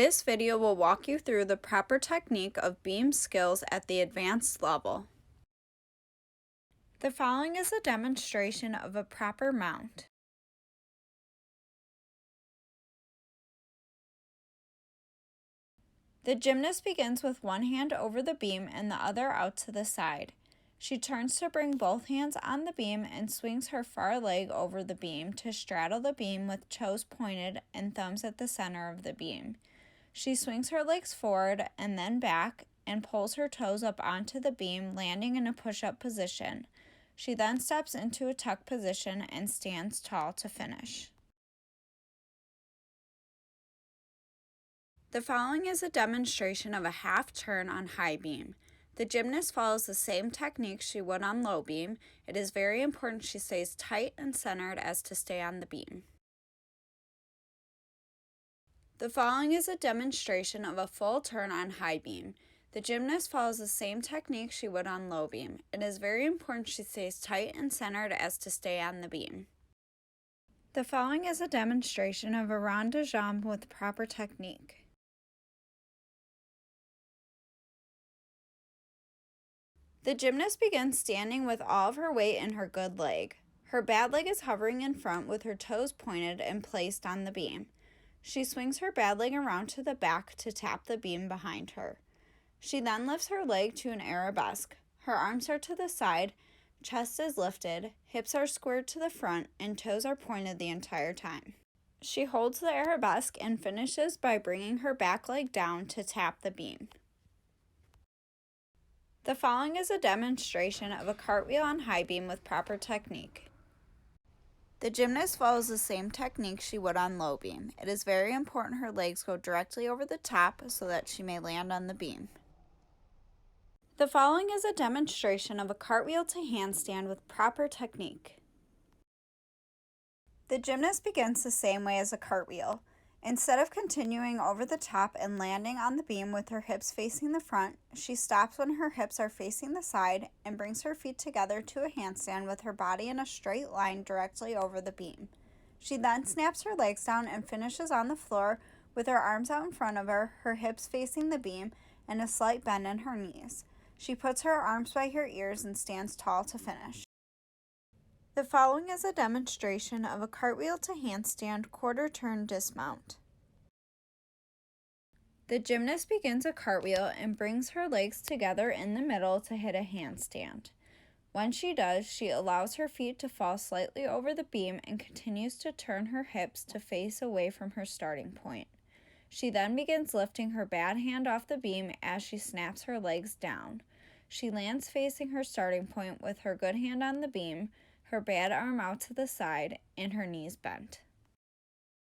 This video will walk you through the proper technique of beam skills at the advanced level. The following is a demonstration of a proper mount. The gymnast begins with one hand over the beam and the other out to the side. She turns to bring both hands on the beam and swings her far leg over the beam to straddle the beam with toes pointed and thumbs at the center of the beam. She swings her legs forward and then back and pulls her toes up onto the beam, landing in a push-up position. She then steps into a tuck position and stands tall to finish. The following is a demonstration of a half turn on high beam. The gymnast follows the same technique she would on low beam. It is very important she stays tight and centered as to stay on the beam. The following is a demonstration of a full turn on high beam. The gymnast follows the same technique she would on low beam. It is very important she stays tight and centered as to stay on the beam. The following is a demonstration of a rond de jambe with proper technique. The gymnast begins standing with all of her weight in her good leg. Her bad leg is hovering in front with her toes pointed and placed on the beam. She swings her bad leg around to the back to tap the beam behind her. She then lifts her leg to an arabesque. Her arms are to the side, chest is lifted, hips are squared to the front, and toes are pointed the entire time. She holds the arabesque and finishes by bringing her back leg down to tap the beam. The following is a demonstration of a cartwheel on high beam with proper technique. The gymnast follows the same technique she would on low beam. It is very important her legs go directly over the top so that she may land on the beam. The following is a demonstration of a cartwheel to handstand with proper technique. The gymnast begins the same way as a cartwheel. Instead of continuing over the top and landing on the beam with her hips facing the front, she stops when her hips are facing the side and brings her feet together to a handstand with her body in a straight line directly over the beam. She then snaps her legs down and finishes on the floor with her arms out in front of her, her hips facing the beam, and a slight bend in her knees. She puts her arms by her ears and stands tall to finish. The following is a demonstration of a cartwheel to handstand quarter turn dismount. The gymnast begins a cartwheel and brings her legs together in the middle to hit a handstand. When she does, she allows her feet to fall slightly over the beam and continues to turn her hips to face away from her starting point. She then begins lifting her bad hand off the beam as she snaps her legs down. She lands facing her starting point with her good hand on the beam, her bad arm out to the side, and her knees bent.